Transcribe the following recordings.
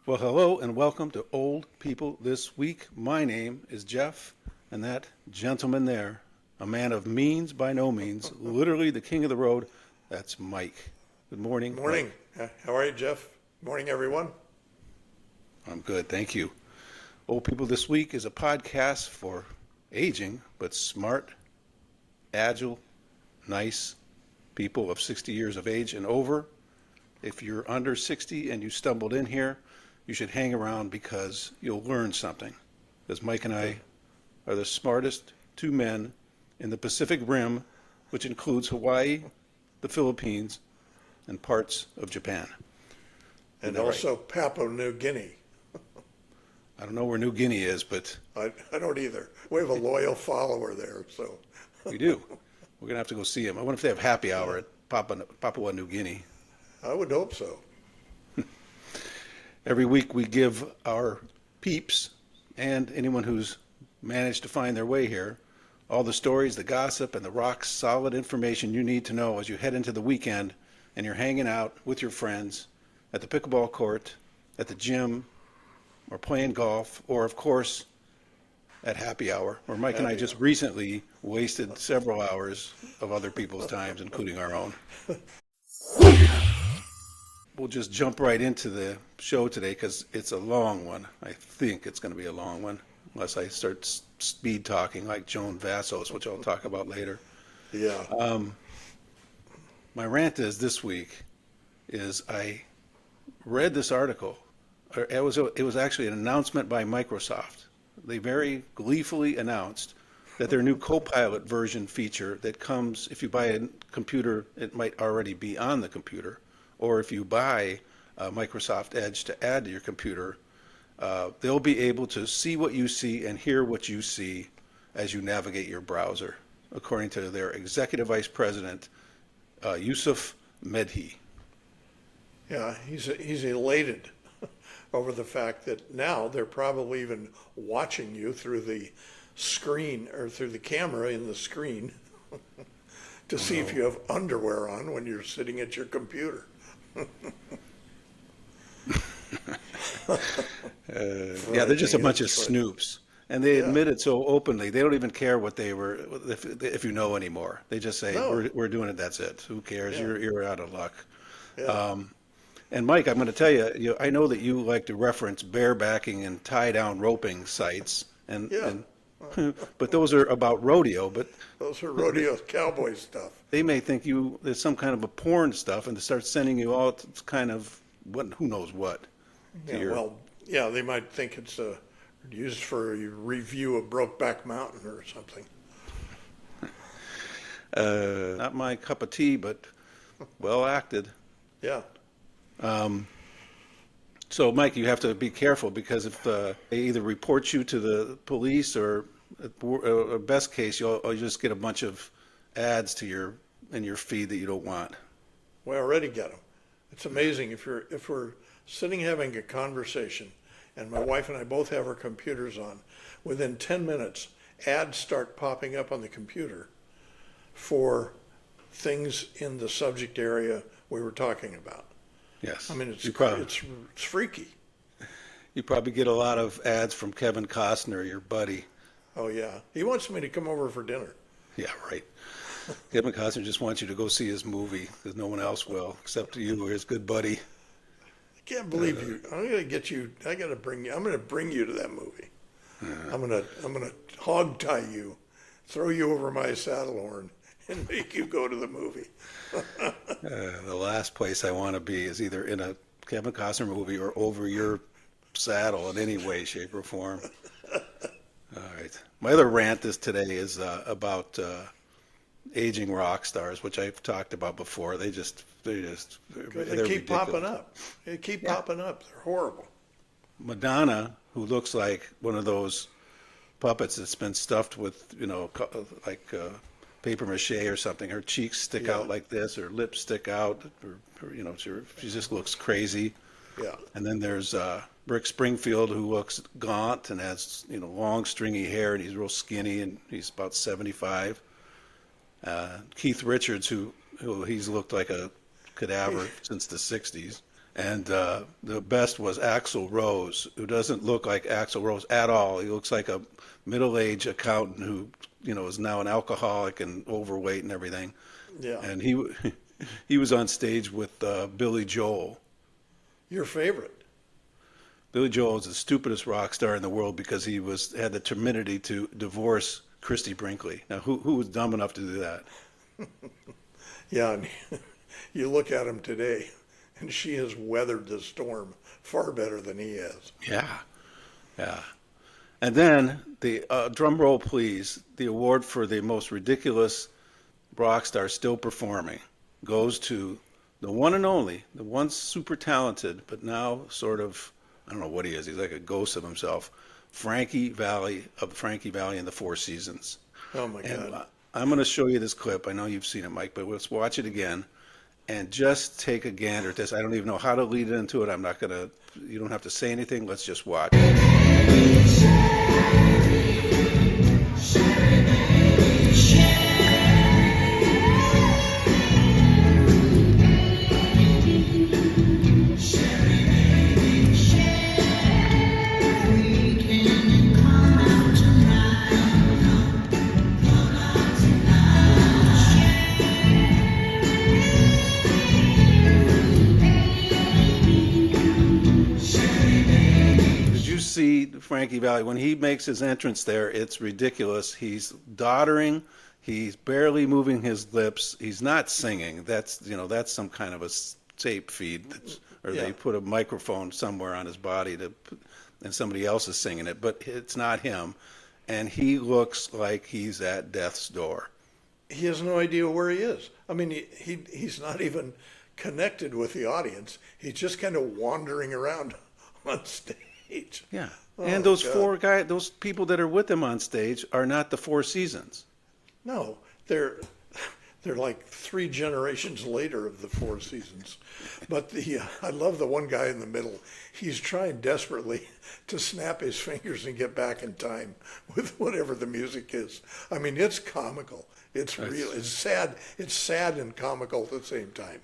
Well, hello and welcome to Old People This Week. My name is Jeff, and that gentleman there, a man of means by no means, literally the king of the road, that's Mike. Good morning. Morning. Mike. How are you, Jeff? Morning, everyone. I'm good, thank you. Old People This Week is a podcast for aging, but smart, agile, nice people of 60 years of age and over. If you're under 60 and you stumbled in here, you should hang around because you'll learn something. Because Mike and I are the smartest two men in the Pacific Rim, which includes Hawaii, the Philippines, and parts of Japan. And Right. also Papua New Guinea. I don't know where New Guinea is, but I don't either. We have a loyal follower there, so. we do. We're going to have to go see him. I wonder if they have happy hour at Papua New Guinea. I would hope so. Every week we give our peeps and anyone who's managed to find their way here all the stories, the gossip, and the rock solid information you need to know as you head into the weekend and you're hanging out with your friends at the pickleball court, at the gym, or playing golf, or of course at happy hour, where Mike and I just recently wasted several hours of other people's times, including our own. We'll just jump right into the show today because it's a long one. I think it's going to be a long one, unless I start speed talking like Joan Vassos, which I'll talk about later. Yeah. My rant is this week is I read this article. It was actually an announcement by Microsoft. They very gleefully announced that their new Copilot version feature that comes, if you buy a computer, it might already be on the computer. Or if you buy Microsoft Edge to add to your computer, they'll be able to see what you see and hear what you see as you navigate your browser, according to their executive vice president, Yusuf Medhi. Yeah, he's elated over the fact that now they're probably even watching you through the screen or through the camera in the screen to see if you have underwear on when you're sitting at your computer. Yeah, they're just a bunch of snoops, and they admit it so openly. They don't even care what they were, if you know anymore. They just say, No. we're doing it, that's it. Who cares? Yeah. You're out of luck. Yeah. And Mike, I'm going to tell you, I know that you like to reference barebacking and tie-down roping sites, Yeah. but those are about rodeo. But Those are rodeo cowboy stuff. they may think there's some kind of a porn stuff, and to start sending you all kind of who knows what. Yeah, they might think it's used for a review of Brokeback Mountain or something. Not my cup of tea, but well acted. Yeah. So, Mike, you have to be careful because if they either report you to the police or, best case, you'll just get a bunch of ads in your feed that you don't want. We already get them. It's amazing if we're sitting having a conversation, and my wife and I both have our computers on. Within 10 minutes, ads start popping up on the computer for things in the subject area we were talking about. Yes. I mean, it's freaky. You probably get a lot of ads from Kevin Costner, your buddy. Oh yeah, he wants me to come over for dinner. Yeah, right. Kevin Costner just wants you to go see his movie because no one else will, except you or his good buddy. I can't believe you. I'm gonna get you. I'm gonna bring you to that movie. I'm gonna hog tie you, throw you over my saddle horn, and make you go to the movie. The last place I want to be is either in a Kevin Costner movie or over your saddle in any way, shape, or form. All right. My other rant today is about aging rock stars, which I've talked about before. They keep ridiculous. Popping up. They keep popping up. They're horrible. Madonna, who looks like one of those puppets that's been stuffed with, paper mache or something. Her cheeks stick out like this, her lips stick out, she just looks crazy. Yeah. And then there's Rick Springfield, who looks gaunt and has long stringy hair, and he's real skinny, and he's about 75. Keith Richards, who he's looked like a cadaver since the 60s. And the best was Axl Rose, who doesn't look like Axl Rose at all. He looks like a middle-aged accountant who, is now an alcoholic and overweight and everything. Yeah. And he he was on stage with Billy Joel. Your favorite. Billy Joel is the stupidest rock star in the world because he had the timidity to divorce Christy Brinkley. Now, who was dumb enough to do that? Yeah, and you look at him today, and she has weathered the storm far better than he has. Yeah, yeah. And then the drum roll, please. The award for the most ridiculous rock star still performing goes to the one and only, the once super talented, but now sort of, I don't know what he is. He's like a ghost of himself. Frankie Valli of Frankie Valli and the Four Seasons. Oh my And God. I'm going to show you this clip. I know you've seen it, Mike, but let's watch it again and just take a gander at this. I don't even know how to lead into it. I'm not going to, you don't have to say anything. Let's just watch. See Frankie Valli when he makes his entrance there, it's ridiculous. He's doddering, he's barely moving his lips, he's not singing. That's some kind of a tape feed or Yeah. they put a microphone somewhere on his body and somebody else is singing it, but it's not him, and he looks like he's at death's door. He has no idea where he is. I mean, he's not even connected with the audience. He's just kind of wandering around on stage. Yeah. Oh, And those God. those people that are with him on stage are not the Four Seasons. No, they're like 3 generations later of the Four Seasons. But I love the one guy in the middle. He's trying desperately to snap his fingers and get back in time with whatever the music is. I mean, it's comical. It's real. It's sad. It's sad and comical at the same time.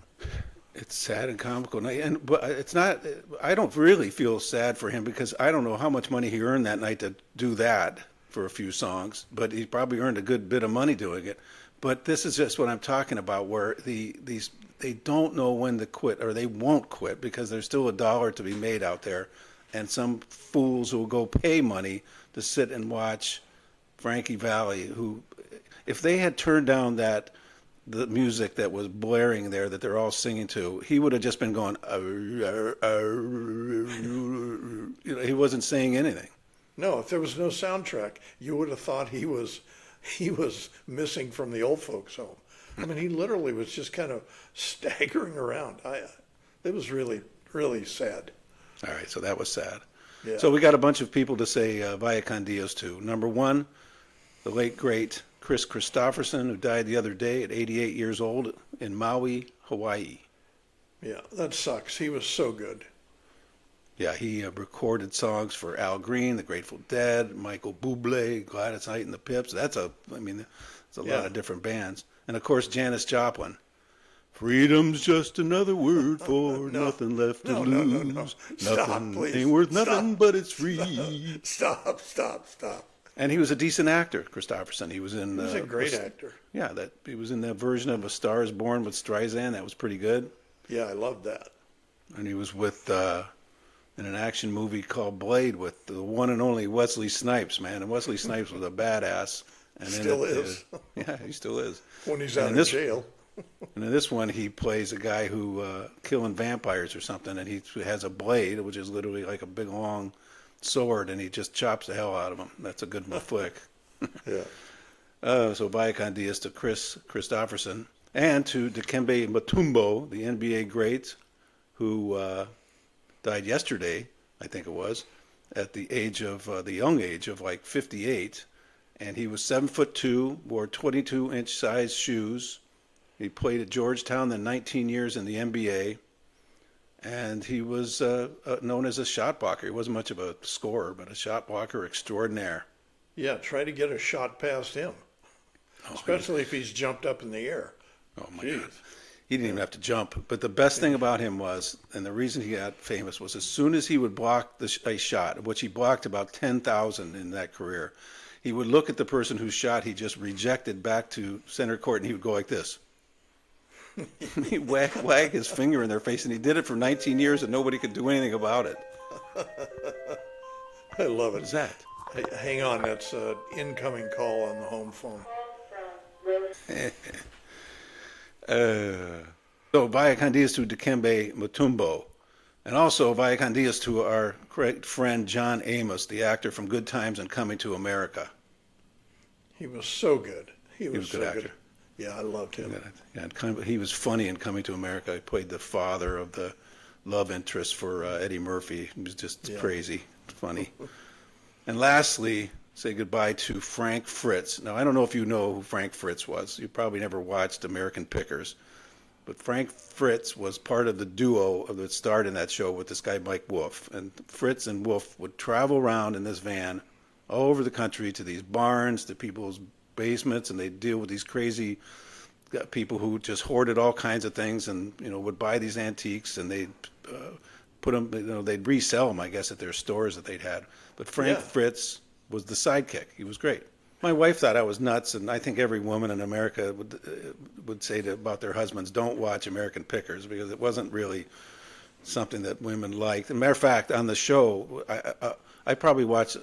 It's sad and comical, but it's not. I don't really feel sad for him because I don't know how much money he earned that night to do that for a few songs. But he probably earned a good bit of money doing it. But this is just what I'm talking about, where they don't know when to quit, or they won't quit because there's still a dollar to be made out there, and some fools will go pay money to sit and watch Frankie Valli, who, if they had turned down the music that was blaring there that they're all singing to, he would have just been going, he wasn't saying anything. No, if there was no soundtrack, you would have thought he was missing from the old folks' home. I mean, he literally was just kind of staggering around. It was really, really sad. All right, so that was sad. Yeah. So we got a bunch of people to say Vaya con Dios to. Number one, the late, great Kris Kristofferson, who died the other day at 88 years old in Maui, Hawaii. Yeah, that sucks. He was so good. Yeah, he recorded songs for Al Green, the Grateful Dead, Michael Bublé, Gladys Knight and the Pips. That's a lot of different bands. And of course, Janis Joplin. Freedom's just another word for nothing left to lose. No. Stop, Nothing please. ain't worth nothing, Stop. but it's free. Stop. And he was a decent actor, Kristofferson. He was in. He was a great actor. Yeah, he was in that version of A Star Is Born with Streisand. That was pretty good. Yeah, I loved that. And he was with in an action movie called Blade with the one and only Wesley Snipes, man. And Wesley Snipes was a badass. And Still is. Yeah, he still is. When he's out of jail. And in this one, he plays a guy who killing vampires or something, and he has a blade, which is literally like a big long sword, and he just chops the hell out of them. That's a good flick. Yeah. So Vaya con Dios to Kris Kristofferson and to Dikembe Mutombo, the NBA great, who died yesterday, I think it was, at the young age of like 58, and he was 7'2", wore 22-inch size shoes. He played at Georgetown, then 19 years in the NBA, and he was known as a shot blocker. He wasn't much of a scorer, but a shot blocker extraordinaire. Yeah, try to get a shot past him, especially if he's jumped up in the air. Oh my Jeez. God! He didn't even have to jump. But the best thing about him was, and the reason he got famous was, as soon as he would block a shot, which he blocked about 10,000 in that career, he would look at the person whose shot he just rejected back to center court, and he would go like this. He'd wag his finger in their face, and he did it for 19 years, and nobody could do anything about it. I love it. What is that? Hang on, that's an incoming call on the home phone. So vaya con Dios to Dikembe Mutombo, and also vaya con Dios to our great friend John Amos, the actor from Good Times and Coming to America. He was so good. He was a good so actor. good. Yeah, I loved him. Yeah, he was funny in Coming to America. He played the father of the love interest for Eddie Murphy. He was just crazy, funny. And lastly, say goodbye to Frank Fritz. Now, I don't know if you know who Frank Fritz was. You probably never watched American Pickers. But Frank Fritz was part of the duo that starred in that show with this guy, Mike Wolf. And Fritz and Wolf would travel around in this van all over the country to these barns, to people's basements, and they'd deal with these crazy people who just hoarded all kinds of things and, would buy these antiques, and they'd put them, they'd resell them, I guess, at their stores that they'd had. But Frank Fritz was the sidekick. He was great. My wife thought I was nuts, and I think every woman in America would say about their husbands, don't watch American Pickers, because it wasn't really something that women liked. As a matter of fact, on the show, I probably watched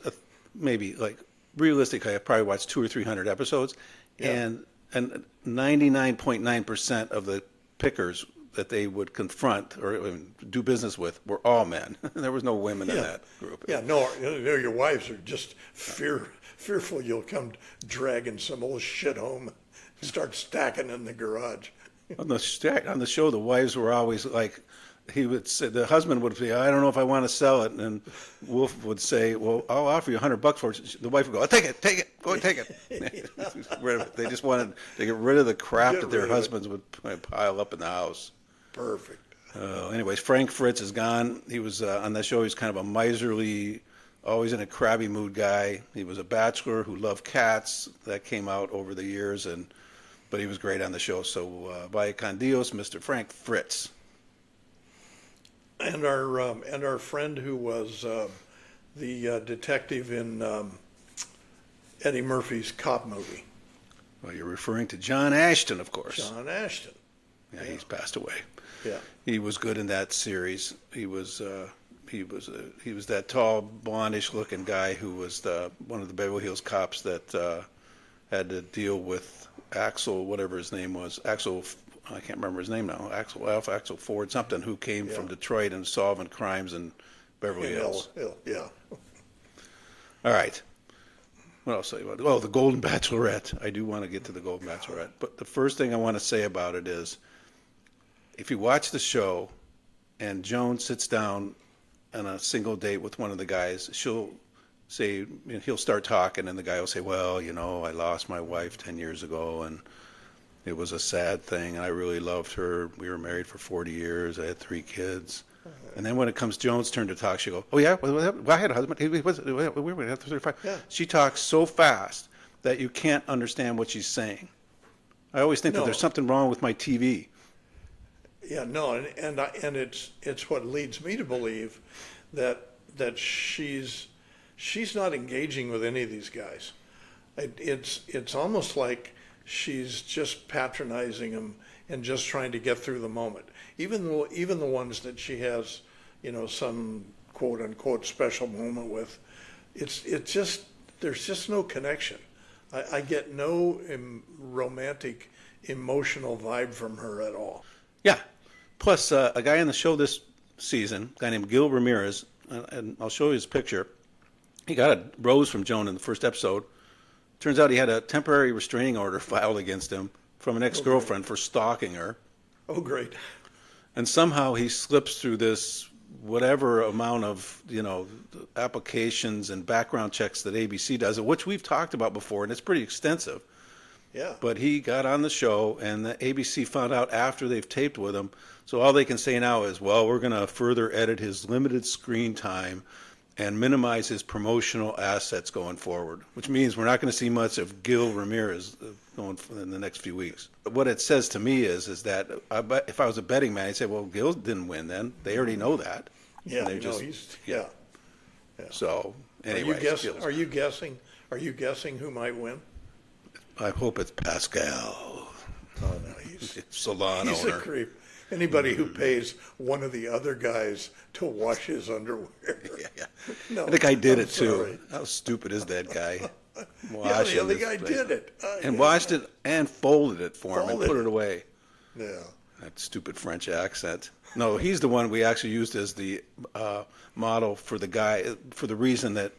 realistically, I probably watched 200 or 300 episodes, and 99.9% of the pickers that they would confront or do business with were all men. There was no women in that group. Yeah, no, your wives are just fearful you'll come dragging some old shit home, start stacking in the garage. On the show, the wives were always like, he would say, the husband would say, I don't know if I want to sell it, and Wolf would say, well, I'll offer you $100 for it. The wife would go, take it, go and take it. They just wanted to get rid of the crap that their husbands would pile up in the house. Perfect. Anyways, Frank Fritz is gone. He was on that show. He was kind of a miserly, always in a crabby mood guy. He was a bachelor who loved cats. That came out over the years, but he was great on the show. So, vaya con Dios, Mr. Frank Fritz. And our friend who was the detective in Eddie Murphy's cop movie. Well, you're referring to John Ashton, of course. John Ashton. Yeah, he's passed away. Yeah. He was good in that series. He was that tall, blondish looking guy who was one of the Beverly Hills cops that had to deal with Axel, whatever his name was. I can't remember his name now. Axel Ford, something, who came from Detroit and solving crimes in Beverly Hills. Yeah. All right. What else? Oh, the Golden Bachelorette. I do want to get to the Golden Bachelorette, but the first thing I want to say about it is, if you watch the show, and Joan sits down on a single date with one of the guys, she'll say, he'll start talking, and the guy will say, well, I lost my wife 10 years ago, and it was a sad thing, and I really loved her. We were married for 40 years. I had 3 kids. And then when it comes Joan's turn to talk, she'll go, oh, yeah? Well, I had a husband. We were at 35. Yeah. She talks so fast that you can't understand what she's saying. I always think that there's something wrong with my TV. Yeah, no, and it's what leads me to believe that she's not engaging with any of these guys. It's almost like she's just patronizing them and just trying to get through the moment. Even the ones that she has, some quote unquote special moment with, it's just, there's just no connection. I get no romantic, emotional vibe from her at all. Yeah. Plus, a guy on the show this season, a guy named Gil Ramirez, and I'll show you his picture. He got a rose from Joan in the first episode. Turns out he had a temporary restraining order filed against him from an ex-girlfriend for stalking her. Oh, great. And somehow he slips through this whatever amount of, applications and background checks that ABC does, which we've talked about before, and it's pretty extensive. Yeah. But he got on the show, and the ABC found out after they've taped with him. So all they can say now is, well, we're going to further edit his limited screen time, and minimize his promotional assets going forward, which means we're not going to see much of Gil Ramirez in the next few weeks. What it says to me is that if I was a betting man, I'd say, well, Gil didn't win then. They already know that. Yeah, They're yeah. So anyway, Are you guessing who might win? I hope it's Pascal. Oh no, he's salon he's owner. a creep. Anybody who pays one of the other guys to wash his underwear. Yeah. No, I think I did I'm it too. sorry. How stupid is that guy? Yeah, Washing the other this guy thing. did it. And washed it and folded it for him and Folded put it. it away. Yeah. That stupid French accent. No, he's the one we actually used as the model for the guy, for the reason that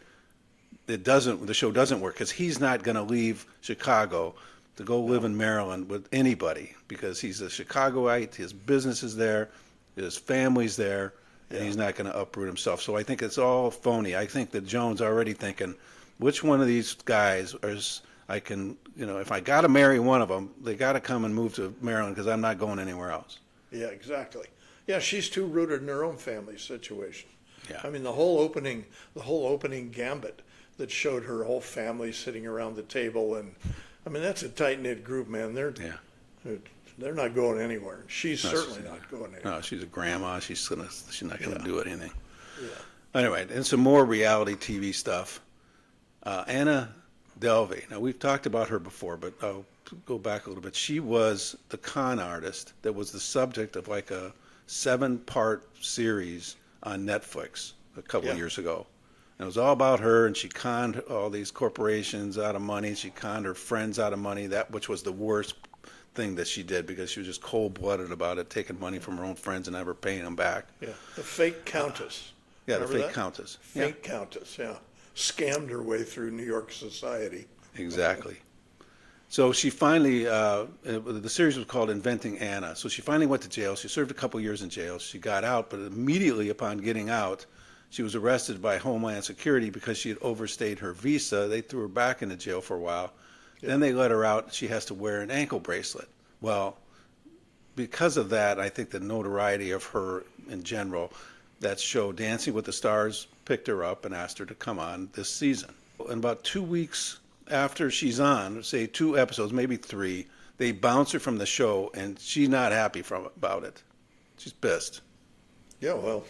the show doesn't work, because he's not going to leave Chicago to go live in Maryland with anybody, because he's a Chicagoite, his business is there, his family's there, and he's not going to uproot himself. So I think it's all phony. I think that Joan's already thinking, which one of these guys I can, if I got to marry one of them, they got to come and move to Maryland, because I'm not going anywhere else. Yeah, exactly. Yeah, she's too rooted in her own family situation. Yeah. I mean, the whole opening gambit that showed her whole family sitting around the table, and I mean, that's a tight knit group, man. They're not going anywhere. She's certainly not going anywhere. No, she's a grandma. She's not gonna do anything. Yeah. Anyway, and some more reality TV stuff. Anna Delvey. Now, we've talked about her before, but I'll go back a little bit. She was the con artist that was the subject of like a 7-part series on Netflix a couple of years ago. And it was all about her, and she conned all these corporations out of money. She conned her friends out of money, which was the worst thing that she did, because she was just cold-blooded about it, taking money from her own friends and never paying them back. Yeah, the fake countess. Yeah, Remember the fake that? countess. Fake countess, yeah. Scammed her way through New York society. Exactly. So she finally, the series was called Inventing Anna. So she finally went to jail. She served a couple years in jail. She got out, but immediately upon getting out, she was arrested by Homeland Security because she had overstayed her visa. They threw her back into jail for a while. Yeah. Then they let her out. She has to wear an ankle bracelet. Well, because of that, I think the notoriety of her in general, that show Dancing with the Stars picked her up and asked her to come on this season. And about 2 weeks after she's on, say 2 episodes, maybe 3, they bounce her from the show, and she's not happy about it. She's pissed. Yeah, well,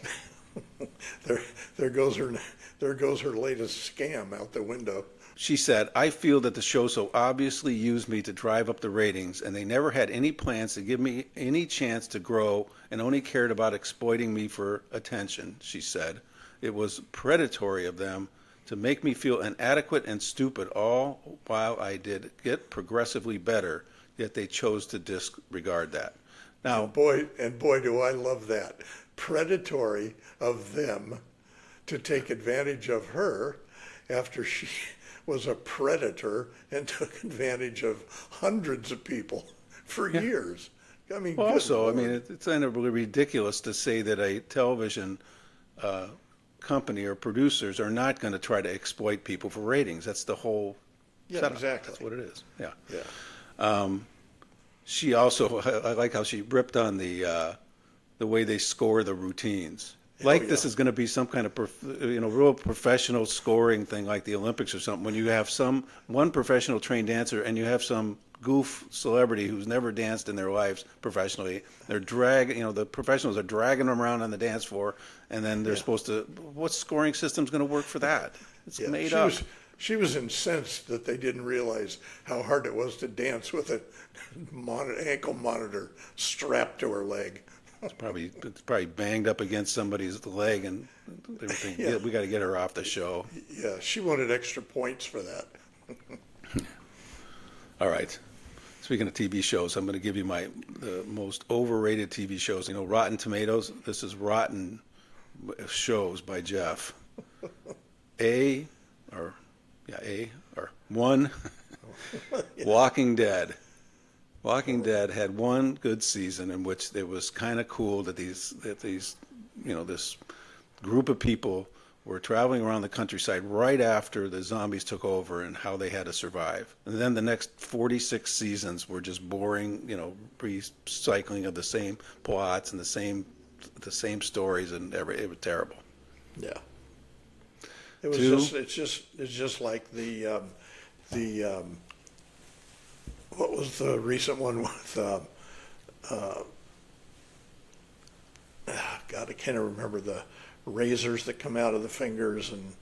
there goes her latest scam out the window. She said, "I feel that the show so obviously used me to drive up the ratings, and they never had any plans to give me any chance to grow, and only cared about exploiting me for attention," she said. "It was predatory of them to make me feel inadequate and stupid, all while I did get progressively better, yet they chose to disregard that." Now, boy, do I love that. Predatory of them to take advantage of her after she was a predator and took advantage of hundreds of people for years. I mean, also, I mean, it's kind of really ridiculous to say that a television company or producers are not going to try to exploit people for ratings. That's the whole setup. Exactly. That's what it is. Yeah. She also, I like how she ripped on the way they score the routines. This is going to be some kind of real professional scoring thing, like the Olympics or something. When you have one professional trained dancer and you have some goof celebrity who's never danced in their lives professionally, the professionals are dragging them around on the dance floor, and then they're supposed to. What scoring system's going to work for that? It's made up. She was incensed that they didn't realize how hard it was to dance with a ankle monitor strapped to her leg. It's probably banged up against somebody's leg, and they think, we got to get her off the show. Yeah, she wanted extra points for that. All right. Speaking of TV shows, I'm going to give you the most overrated TV shows. Rotten Tomatoes. This is Rotten Shows by Jeff. One. Walking Dead. Walking Dead had one good season in which it was kind of cool that this group of people were traveling around the countryside right after the zombies took over and how they had to survive. And then the next 46 seasons were just boring, recycling of the same plots and the same stories, and it was terrible. Yeah. It was Two? it's just like what was the recent one with, God, I can't remember the razors that come out of the fingers and.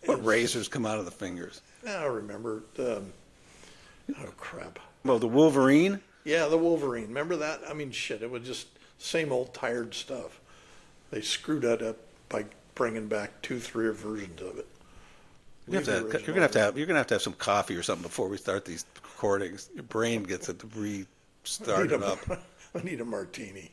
What razors come out of the fingers? I don't remember. Oh, crap. Well, the Wolverine? Yeah, the Wolverine. Remember that? I mean, shit, it was just same old tired stuff. They screwed that up by bringing back 2-3 versions of it. You're gonna have to have some coffee or something before we start these recordings. Your brain gets it to restart it up. I need a martini.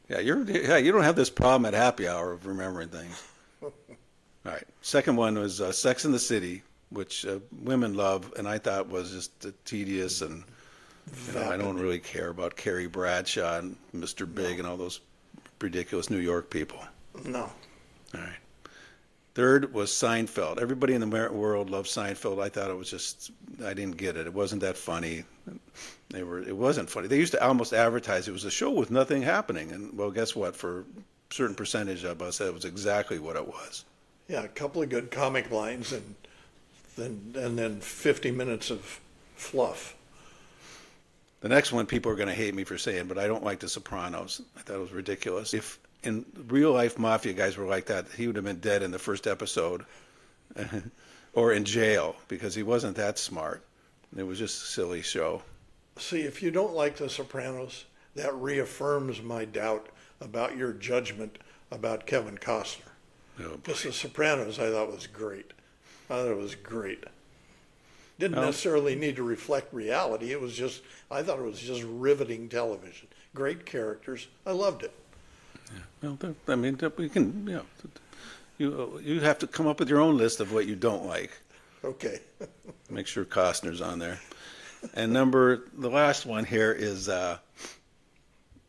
Yeah, you don't have this problem at happy hour of remembering things. All right. Second one was Sex and the City, which women love, and I thought was just tedious, and I don't really care about Carrie Bradshaw and Mr. Big and all those ridiculous New York people. No. All right. Third was Seinfeld. Everybody in the world loved Seinfeld. I thought it was just, I didn't get it. It wasn't that funny. It wasn't funny. They used to almost advertise it was a show with nothing happening. And well, guess what? For a certain percentage of us, that was exactly what it was. Yeah, a couple of good comic lines and then 50 minutes of fluff. The next one, people are going to hate me for saying, but I don't like The Sopranos. I thought it was ridiculous. If in real life mafia guys were like that, he would have been dead in the first episode or in jail because he wasn't that smart. It was just a silly show. See, if you don't like The Sopranos, that reaffirms my doubt about your judgment about Kevin Costner. Oh, Because The Sopranos I thought was great. I thought it was great. Didn't necessarily need to reflect reality. I thought it was just riveting television. Great characters. I loved it. Yeah. Well, I mean, we can, you have to come up with your own list of what you don't like. Okay. Make sure Costner's on there. And the last one here is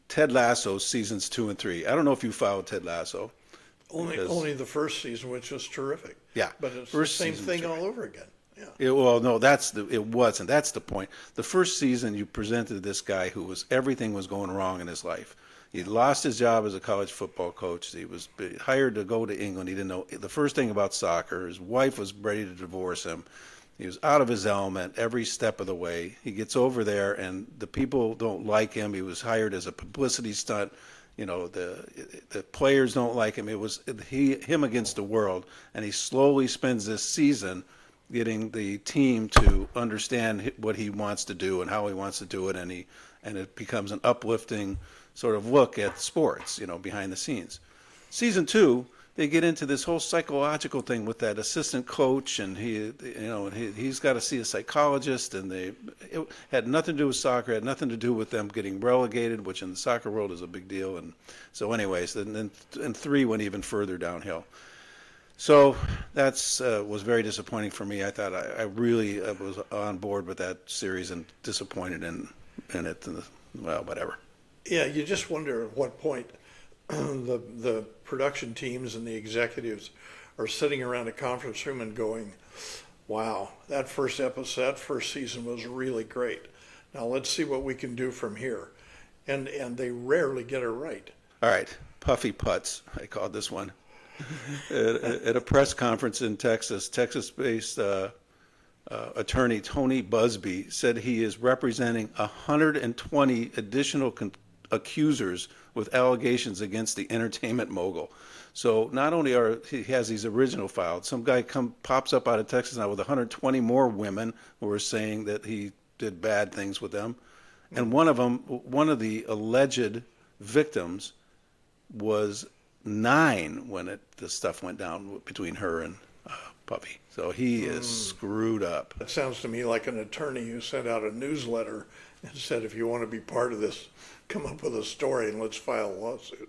Ted Lasso seasons 2 and 3. I don't know if you followed Ted Lasso. Only the first season, which was terrific. Yeah. But it's First the same season's thing right. all over again. Yeah. No, it wasn't. That's the point. The first season, you presented this guy everything was going wrong in his life. He lost his job as a college football coach. He was hired to go to England. He didn't know the first thing about soccer. His wife was ready to divorce him. He was out of his element every step of the way. He gets over there, and the people don't like him. He was hired as a publicity stunt. The players don't like him. It was him against the world, and he slowly spends this season getting the team to understand what he wants to do and how he wants to do it, and it becomes an uplifting sort of look at sports, behind the scenes. Season 2, they get into this whole psychological thing with that assistant coach, and he's got to see a psychologist, and it had nothing to do with soccer, had nothing to do with them getting relegated, which in the soccer world is a big deal. And so, anyways, and 3 went even further downhill. So that's was very disappointing for me. I thought I really was on board with that series and disappointed in it. Well, whatever. Yeah, you just wonder at what point the production teams and the executives are sitting around a conference room and going, wow, that first season was really great. Now let's see what we can do from here. And they rarely get it right. All right, Puffy Putz, I called this one. At a press conference in Texas, Texas-based attorney Tony Busby said he is representing 120 additional accusers with allegations against the entertainment mogul. So not only he has these original filed, some guy pops up out of Texas now with 120 more women who are saying that he did bad things with them, and one of the alleged victims was 9 when the stuff went down between her and Puffy. So he is screwed up. That sounds to me like an attorney who sent out a newsletter and said, if you want to be part of this, come up with a story and let's file a lawsuit.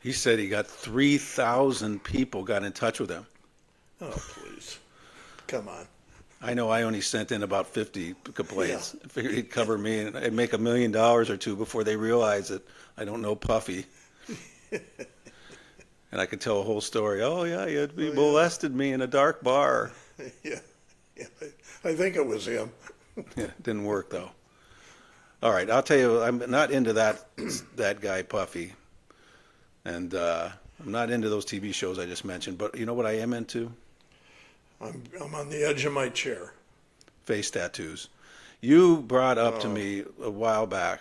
He said he got 3,000 people got in touch with him. Oh, please. Come on. I know I only sent in about 50 complaints. Yeah. I figured he'd cover me and I'd make $1 million or $2 before they realize that I don't know Puffy. And I could tell a whole story. Oh, yeah, he molested me in a dark bar. Yeah, I think it was him. Yeah, it didn't work, though. All right, I'll tell you, I'm not into that guy, Puffy. And I'm not into those TV shows I just mentioned, but you know what I am into? I'm on the edge of my chair. Face tattoos. You brought up to Oh. me a while back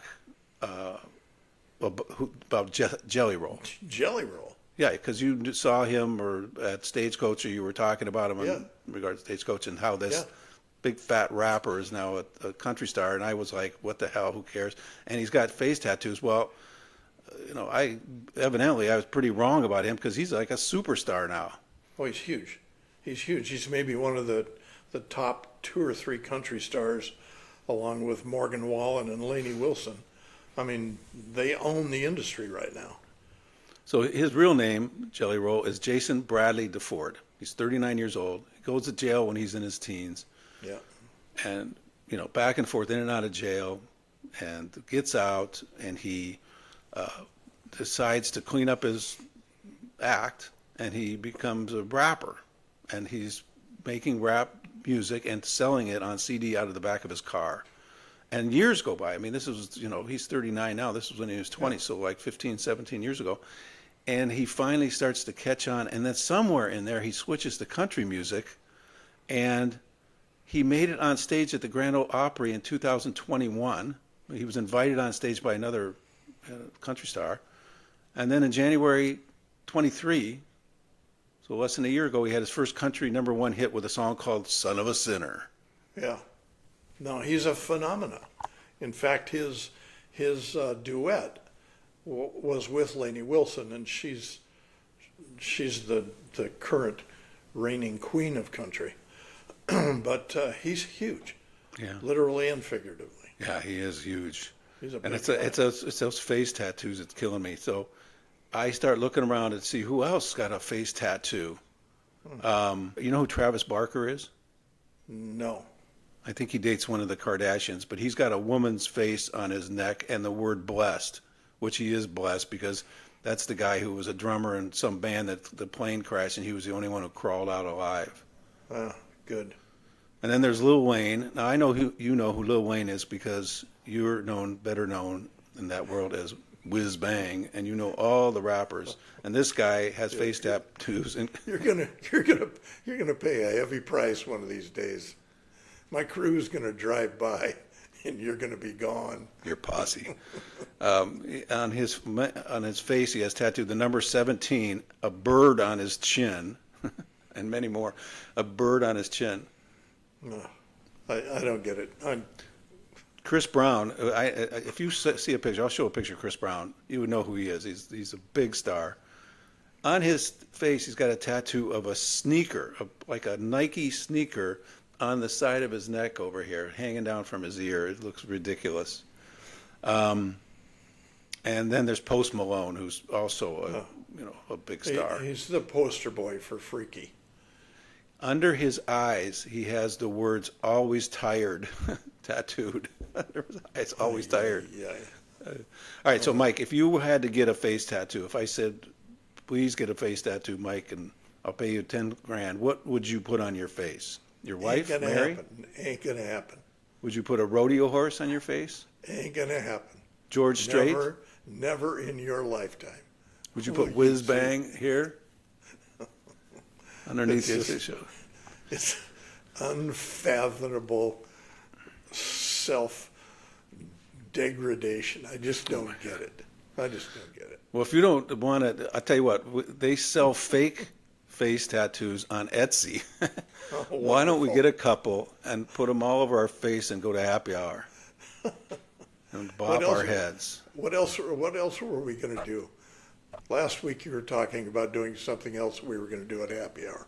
about Jelly Roll. Jelly Roll. Yeah, because you saw him or at Stagecoach, or you were talking about him Yeah. in regards to Stagecoach and how this Yeah. big fat rapper is now a country star, and I was like, what the hell, who cares? And he's got face tattoos. Well, I was pretty wrong about him because he's like a superstar now. Oh, he's huge. He's huge. He's maybe one of the top 2 or 3 country stars, along with Morgan Wallen and Lainey Wilson. I mean, they own the industry right now. So his real name, Jelly Roll, is Jason Bradley DeFord. He's 39 years old. He goes to jail when he's in his teens. Yeah. And, back and forth, in and out of jail, and gets out, and he decides to clean up his act, and he becomes a rapper. And he's making rap music and selling it on CD out of the back of his car. And years go by. I mean, this is, he's 39 now. This was when he was 20, so like 15, 17 years ago. And he finally starts to catch on. And then somewhere in there, he switches to country music. And he made it on stage at the Grand Ole Opry in 2021. He was invited on stage by another country star. And then in January 23, so less than a year ago, he had his first country #1 hit with a song called Son of a Sinner. Yeah. No, he's a phenomena. In fact, his duet was with Lainey Wilson, and she's the current reigning queen of country. But he's huge, Yeah. literally and figuratively. Yeah, he is huge. He's a And big it's those face tattoos that's killing me. So I start looking around and see who else got a face tattoo. You know who Travis Barker is? No. I think he dates one of the Kardashians, but he's got a woman's face on his neck and the word blessed, which he is blessed because that's the guy who was a drummer in some band that the plane crashed and he was the only one who crawled out alive. Good. And then there's Lil Wayne. Now I know you know who Lil Wayne is because you're better known in that world as Whiz Bang, and you know all the rappers. And this guy has face tattoos. And You're gonna pay a heavy price one of these days. My crew's gonna drive by, and you're gonna be gone. your posse. On his face, he has tattooed the number 17, a bird on his chin, and many more. A bird on his chin. No, I don't get it. Chris Brown. If you see a picture, I'll show a picture of Chris Brown. You would know who he is. He's a big star. On his face, he's got a tattoo of a sneaker, like a Nike sneaker, on the side of his neck over here, hanging down from his ear. It looks ridiculous. And then there's Post Malone, who's also a big star. He's the poster boy for Freaky. Under his eyes, he has the words "always tired" tattooed. Under his eyes, always tired. Yeah. All right, so Mike, if you had to get a face tattoo, if I said, please get a face tattoo, Mike, and I'll pay you 10 grand, what would you put on your face? Your wife, Ain't gonna Mary? happen. Ain't gonna happen. Would you put a rodeo horse on your face? Ain't gonna happen. George Strait? Never in your lifetime. Would you Will put Whiz see? Bang here? Underneath It's your just- show. It's unfathomable self-degradation. I just don't get it. I just don't get it. Well, if you don't want to, I'll tell you what, they sell fake face tattoos on Etsy. Why don't we get a couple and put them all over our face and go to happy hour and bob else- our heads? What else were we going to do? Last week you were talking about doing something else we were going to do at happy hour.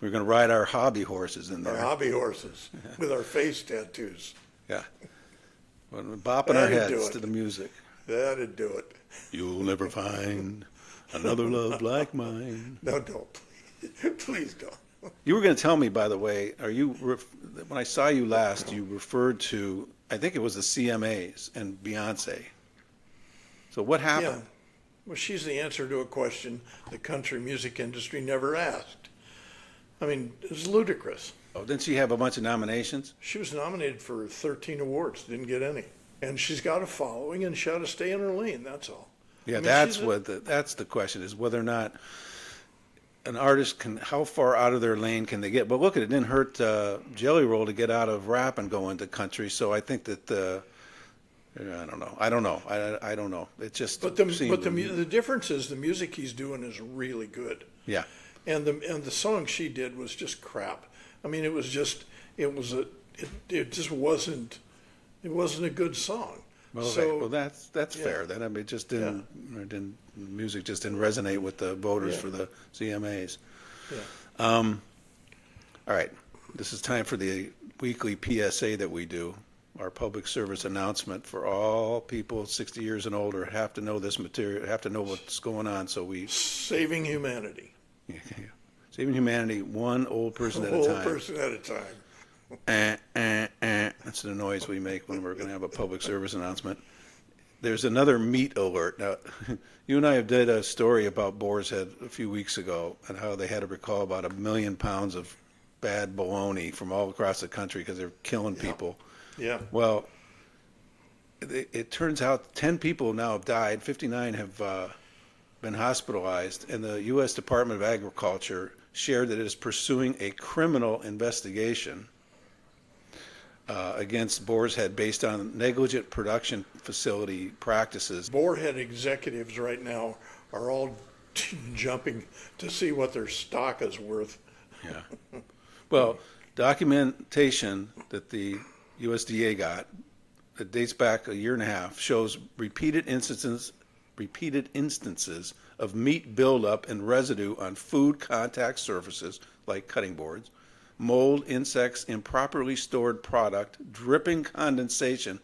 We're going to ride our hobby horses in Our there. hobby horses with our face tattoos. Yeah. We're bopping our That'd do heads it. to the music. That'd do it. You'll never find another love like mine. No, don't. Please don't. You were going to tell me, by the way, when I saw you last, you referred to, I think it was the CMAs and Beyonce. So what happened? Yeah. Well, she's the answer to a question the country music industry never asked. I mean, it's ludicrous. Oh, didn't she have a bunch of nominations? She was nominated for 13 awards, didn't get any. And she's got a following, and she ought to stay in her lane, that's all. Yeah, I mean, that's the question, is whether or not an artist can, how far out of their lane can they get? But look, it didn't hurt Jelly Roll to get out of rap and go into country. So I think that I don't know. I don't know. I don't know. It just the difference is the music he's doing is really good. Yeah. And the song she did was just crap. I mean, it just wasn't a good song. Well, So well, that's yeah. fair. Then I mean, it just didn't music just didn't resonate with the voters Yeah. for the CMAs. yeah. All right, this is time for the weekly PSA that we do. Our public service announcement for all people 60 years and older have to know this material, have to know what's going on. So we Saving humanity. saving humanity one old person at a time. One person at a time. That's the noise we make when we're going to have a public service announcement. There's another meat alert. Now, you and I did a story about Boar's Head a few weeks ago and how they had to recall about 1 million pounds of bad bologna from all across the country because they're killing people. Yeah. Well, it turns out 10 people now have died, 59 have been hospitalized, and the U.S. Department of Agriculture shared that it is pursuing a criminal investigation against Boar's Head based on negligent production facility practices. Boarhead executives right now are all jumping to see what their stock is worth. Yeah. Well, documentation that the USDA got that dates back a year and a half shows repeated instances of meat buildup and residue on food contact surfaces like cutting boards, mold, insects, improperly stored product, dripping condensation,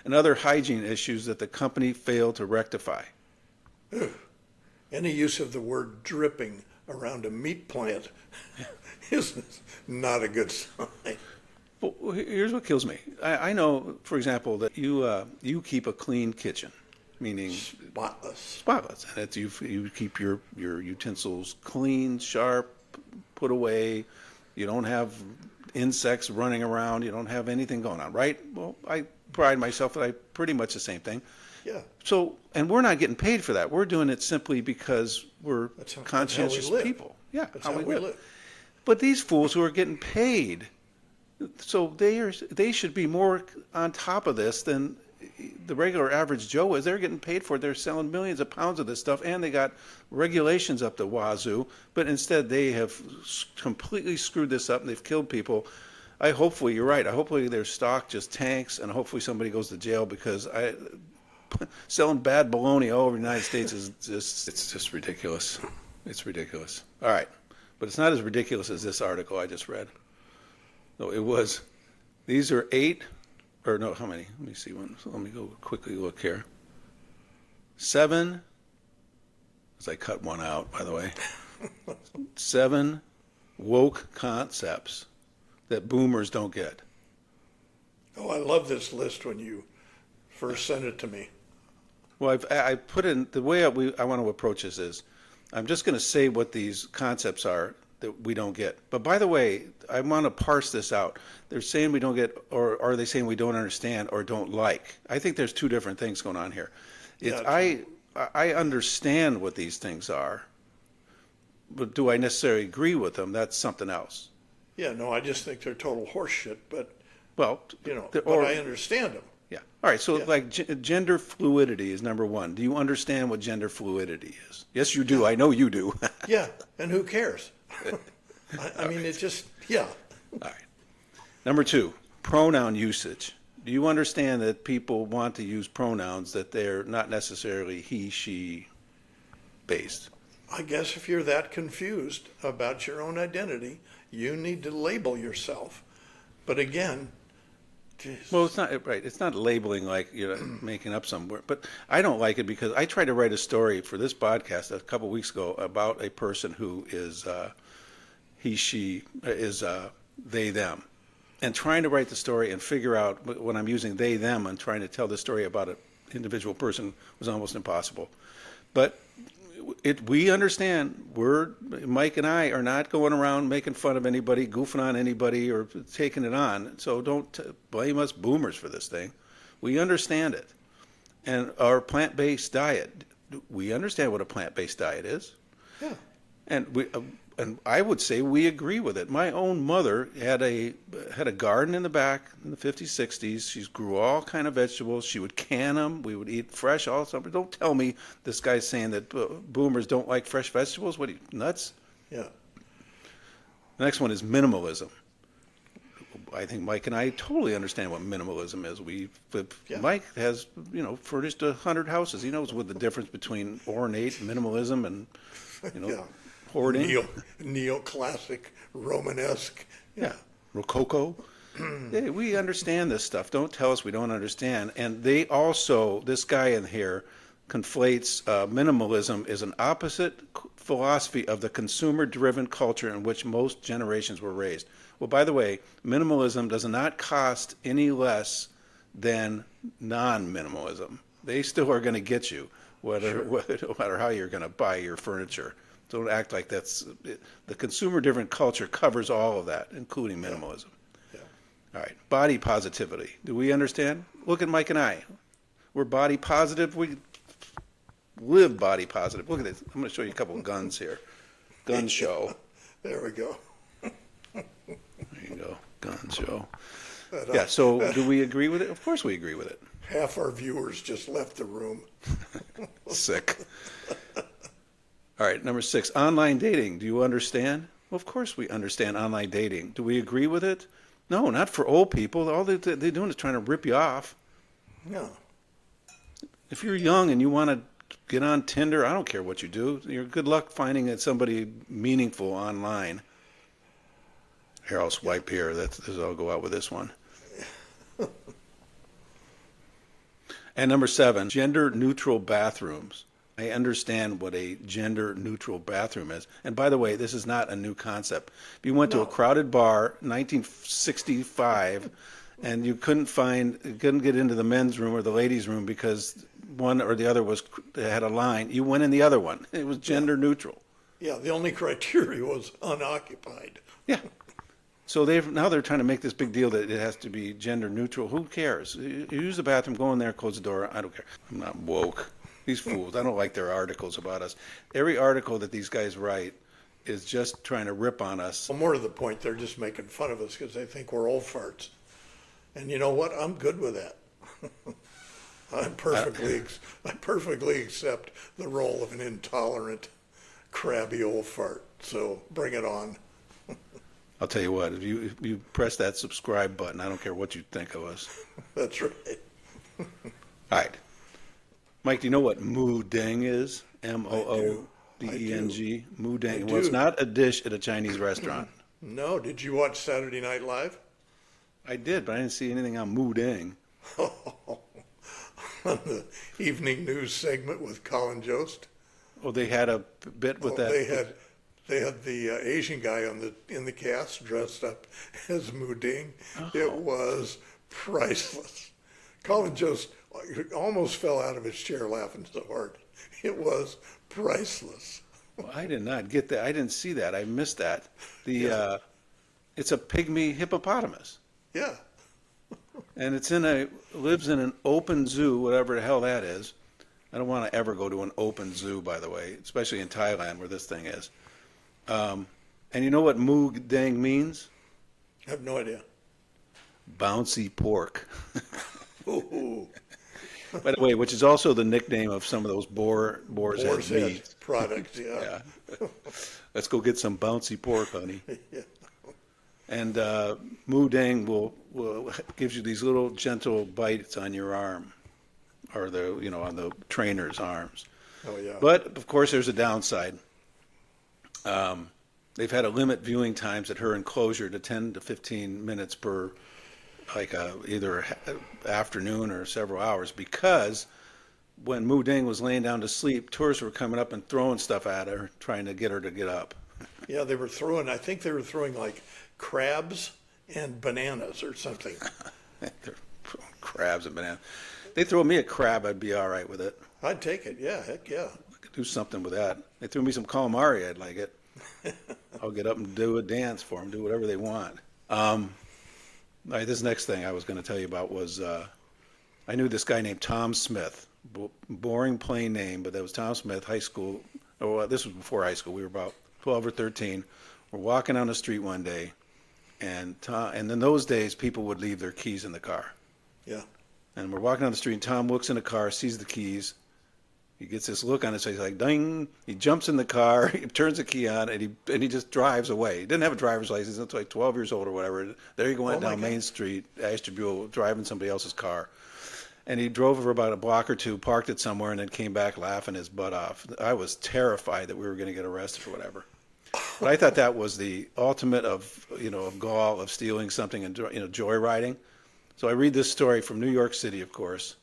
and other hygiene issues that the company failed to rectify. Any use of the word dripping around a meat plant is not a good sign. Well, here's what kills me. I know, for example, that you keep a clean kitchen, meaning spotless, and it's, you keep your utensils clean, sharp, put away. You don't have insects running around. You don't have anything going on, right? Well, I pride myself that I pretty much the same thing. Yeah. So, and we're not getting paid for that. We're doing it simply because we're conscientious that's how we live. people. Yeah, That's how we live. But these fools who are getting paid, so they should be more on top of this than the regular average Joe is. They're getting paid for it. They're selling millions of pounds of this stuff, and they got regulations up the wazoo. But instead, they have completely screwed this up, and they've killed people. Hopefully, you're right. Hopefully, their stock just tanks, and hopefully somebody goes to jail because selling bad bologna all over the United States is just ridiculous. It's ridiculous. All right, but it's not as ridiculous as this article I just read. No, it was. These are 8, or no, how many? Let me see one. So let me go quickly look here. 7, as I cut one out, by the way. 7 woke concepts that boomers don't get. Oh, I love this list when you first sent it to me. Well, I put in, the way I want to approach this is, I'm just going to say what these concepts are that we don't get. But by the way, I want to parse this out. They're saying we don't get, or are they saying we don't understand or don't like? I think there's 2 different things going on here. I understand what these things are, but do I necessarily agree with them? That's something else. Yeah, no, I just think they're total horseshit, but, Well, but I understand them. Yeah. All right. So, Yeah. like, gender fluidity is number 1. Do you understand what gender fluidity is? Yes, you do. I know you do. Yeah, and who cares? I mean, it's just, yeah. All right. Number 2, pronoun usage. Do you understand that people want to use pronouns that they're not necessarily he, she based? I guess if you're that confused about your own identity, you need to label yourself. But again, geez. Well, it's not right. It's not labeling like you're making up some word. But I don't like it because I tried to write a story for this podcast a couple weeks ago about a person who is he, she is they, them, and trying to write the story and figure out when I'm using they, them and trying to tell the story about an individual person was almost impossible. But we understand. Mike and I are not going around making fun of anybody, goofing on anybody, or taking it on. So don't blame us boomers for this thing. We understand it. And our plant-based diet, we understand what a plant-based diet is. Yeah. And I would say we agree with it. My own mother had a garden in the back in the 50s, 60s. She grew all kind of vegetables. She would can them. We would eat fresh all summer. Don't tell me this guy's saying that boomers don't like fresh vegetables. What are you, nuts? Yeah. The next one is minimalism. I think Mike and I totally understand what minimalism is. Yeah. Mike has, furnished 100 houses. He knows what the difference between ornate minimalism and, Yeah. hoarding. Neoclassic, Romanesque. Yeah. Rococo. Yeah, we understand this stuff. Don't tell us we don't understand. And they also, this guy in here, conflates minimalism is an opposite philosophy of the consumer-driven culture in which most generations were raised. Well, by the way, minimalism does not cost any less than non-minimalism. They still are going to get you, no matter how you're going to buy your furniture. Don't act like that's the consumer-driven culture covers all of that, including minimalism. Yeah. All right, body positivity. Do we understand? Look at Mike and I. We're body positive. We live body positive. Look at this. I'm going to show you a couple of guns here. Gun show. There we go. There you go. Gun show. Yeah, so do we agree with it? Of course we agree with it. Half our viewers just left the room. Sick. All right, number 6, online dating. Do you understand? Well, of course we understand online dating. Do we agree with it? No, not for old people. All they're doing is trying to rip you off. No. If you're young and you want to get on Tinder, I don't care what you do. You're good luck finding somebody meaningful online. Here, I'll swipe here. I'll go out with this one. And number 7, gender-neutral bathrooms. I understand what a gender-neutral bathroom is. And by the way, this is not a new concept. If you went to a crowded bar, 1965, and you couldn't get into the men's room or the ladies' room because one or the other had a line, you went in the other one. It was gender-neutral. Yeah, the only criteria was unoccupied. Yeah. So now they're trying to make this big deal that it has to be gender neutral. Who cares? You use the bathroom, go in there, close the door. I don't care. I'm not woke. These fools. I don't like their articles about us. Every article that these guys write is just trying to rip on us. Well, more to the point, they're just making fun of us because they think we're old farts. And you know what? I'm good with that. I perfectly accept the role of an intolerant, crabby old fart. So bring it on. I'll tell you what, if you press that subscribe button, I don't care what you think of us. That's right. All right. Mike, do you know what Moo Deng is? Moodeng. Moo Deng. Well, it's not a dish at a Chinese restaurant. No, did you watch Saturday Night Live? I did, but I didn't see anything on Moo Deng. On the evening news segment with Colin Jost. Oh, they had a bit with that. They had the Asian guy in the cast dressed up as Moo Deng. Oh. It was priceless. Colin Jost almost fell out of his chair laughing so hard. It was priceless. Well, I did not get that. I didn't see that. I missed that. It's a pygmy hippopotamus. Yeah. And lives in an open zoo, whatever the hell that is. I don't want to ever go to an open zoo, by the way, especially in Thailand where this thing is. And you know what Moo Deng means? I have no idea. Bouncy pork. Ooh. By the way, which is also the nickname of some of those boar's head meat products, yeah. Yeah. Let's go get some bouncy pork, honey. Yeah. And Moo Deng will gives you these little gentle bites on your arm, or on the trainer's arms. Oh yeah. But of course, there's a downside. They've had to limit viewing times at her enclosure to 10 to 15 minutes per, either afternoon or several hours, because when Moo Deng was laying down to sleep, tourists were coming up and throwing stuff at her, trying to get her to get up. Yeah, I think they were throwing like crabs and bananas or something. They're crabs and bananas. They throw me a crab, I'd be all right with it. I'd take it. Yeah, heck yeah. I could do something with that. They threw me some calamari, I'd like it. I'll get up and do a dance for them, do whatever they want. All right, this next thing I was going to tell you about was I knew this guy named Tom Smith. boring plain name, but that was Tom Smith, high school. Oh, this was before high school. We were about 12 or 13. We're walking down the street one day, and in those days, people would leave their keys in the car. Yeah. And we're walking down the street, and Tom looks in the car, sees the keys. He gets this look on his face like, ding. He jumps in the car, he turns the key on, and he just drives away. He didn't have a driver's license. It's like 12 years old or whatever. There you went down Main Street, Ashtabula, driving somebody else's car. And he drove for about a block or two, parked it somewhere, and then came back laughing his butt off. I was terrified that we were going to get arrested or whatever. But I thought that was the ultimate of gall, of stealing something and joyriding. So I read this story from New York City, of course.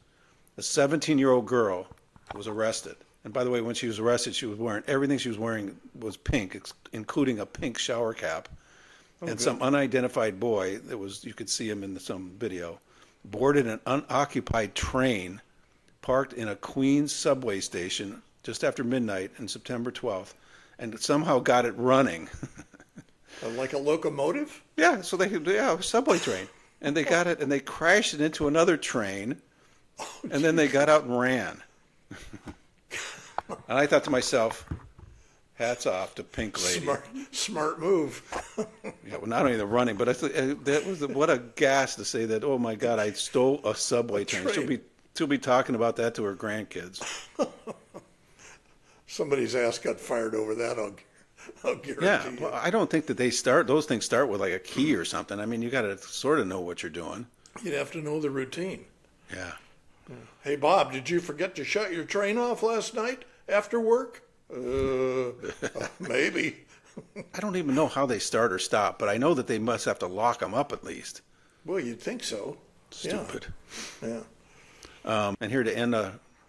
A 17-year-old girl was arrested. And by the way, when she was arrested, she was wearing, everything she was wearing was pink, including a pink shower cap. And good. Some unidentified boy, you could see him in some video, boarded an unoccupied train parked in a Queens subway station just after midnight on September 12th and somehow got it running. Like a locomotive? Yeah, so a subway train. And they got it and they crashed it into another train and then they got out and ran. And I thought to myself, hats off to Pink Lady. Smart move. Yeah, well, not only the running, but that was what a gas to say that. Oh my God, I stole a subway train. She'll be talking about that to her grandkids. Somebody's ass got fired over that. I'll guarantee. Yeah, you. well, I don't think that those things start with like a key or something. I mean, you got to sort of know what you're doing. You'd have to know the routine. Yeah. Hey, Bob, did you forget to shut your train off last night after work? Maybe. I don't even know how they start or stop, but I know that they must have to lock them up at least. Well, you'd think so. Stupid. Yeah. And here to end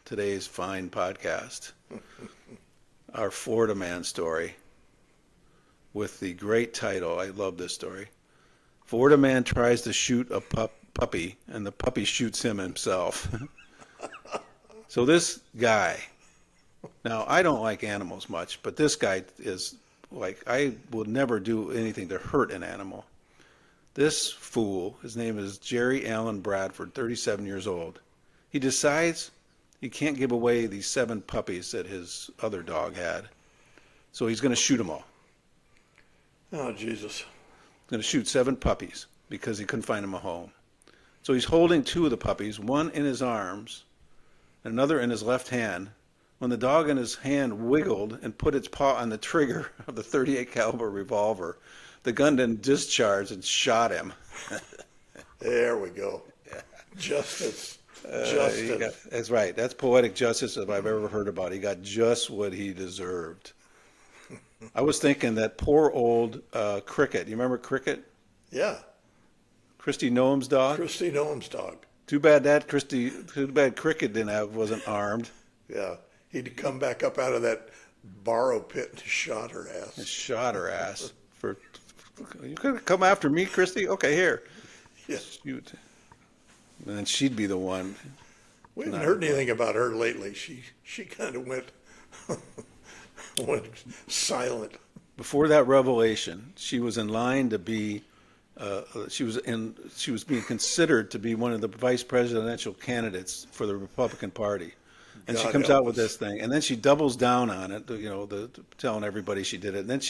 today's fine podcast, our Florida man story with the great title. I love this story. Florida man tries to shoot a puppy, and the puppy shoots him himself. So this guy, now I don't like animals much, but this guy is like, I would never do anything to hurt an animal. This fool, his name is Jerry Allen Bradford, 37 years old. He decides he can't give away these 7 puppies that his other dog had. So he's going to shoot them all. Oh, Jesus. He's going to shoot 7 puppies because he couldn't find them a home. So he's holding 2 of the puppies, one in his arms, another in his left hand. When the dog in his hand wiggled and put its paw on the trigger of the .38 caliber revolver, the gun then discharged and shot him. There we go. Yeah. Justice. Justice. That's right. That's poetic justice if I've ever heard about it. He got just what he deserved. I was thinking that poor old Cricket. You remember Cricket? Yeah. Christy Noam's dog? Christy Noam's dog. Too bad Cricket wasn't armed. Yeah. He'd come back up out of that borrow pit and shot her ass. Shot her ass. You could come after me, Christy? Okay, here. Yeah. Shoot. And then she'd be the one. We haven't heard anything about her lately. She kind of went silent. Before that revelation, she was in line to be. She was being considered to be one of the vice presidential candidates for the Republican Party, and God she comes help out with us. this thing, and then she doubles down on it. Telling everybody she did it, and then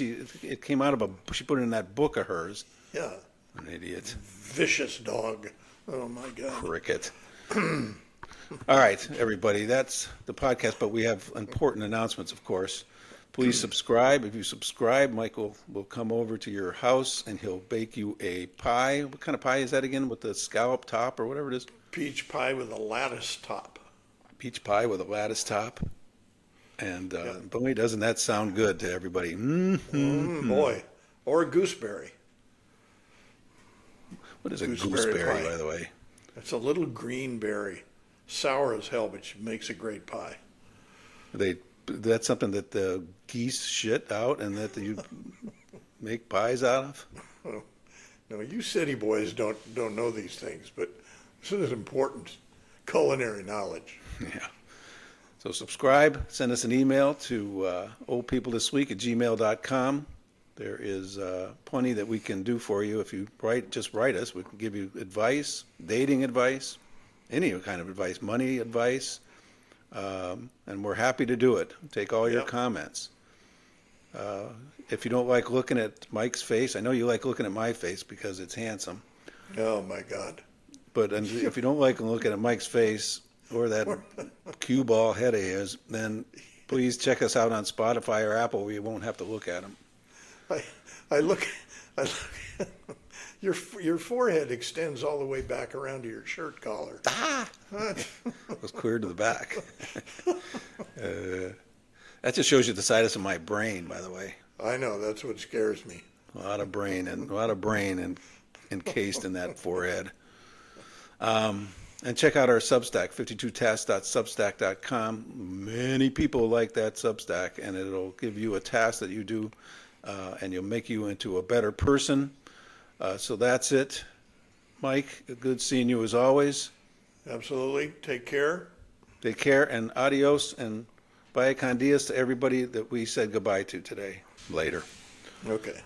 it came out of she put it in that book of hers. Yeah. An idiot. Vicious dog. Oh my God. Cricket. All right, everybody, that's the podcast, but we have important announcements, of course. Please subscribe. If you subscribe, Michael will come over to your house and he'll bake you a pie. What kind of pie is that again, with the scallop top or whatever it is? Peach pie with a lattice top. Peach pie with a lattice top. And boy, doesn't that sound good to everybody. Mm-hmm. Boy. Or a gooseberry. What is a gooseberry, pie. by the way? It's a little green berry. Sour as hell, but she makes a great pie. That's something that the geese shit out and that you make pies out of? Well, no, you city boys don't know these things, but this is important culinary knowledge. Yeah. So subscribe, send us an email to oldpeoplethisweek@gmail.com. There is plenty that we can do for you. If you just write us. We can give you advice, dating advice, any kind of advice, money advice, And we're happy to do it. Take all your Yep. comments. If you don't like looking at Mike's face, I know you like looking at my face because it's handsome. Oh, my God. But if you don't like looking at Mike's face or that cue ball head of his, then please check us out on Spotify or Apple where you won't have to look at him. I look, your forehead extends all the way back around to your shirt collar. It was clear to the back. That just shows you the size of my brain, by the way. I know, that's what scares me. A lot of brain encased in that forehead. And check out our Substack, 52tasks.substack.com. Many people like that Substack, and it'll give you a task that you do, and you'll make you into a better person. So that's it. Mike, good seeing you as always. Absolutely. Take care. Take care, and adios, and vaya con Dios to everybody that we said goodbye to today. Later. Okay.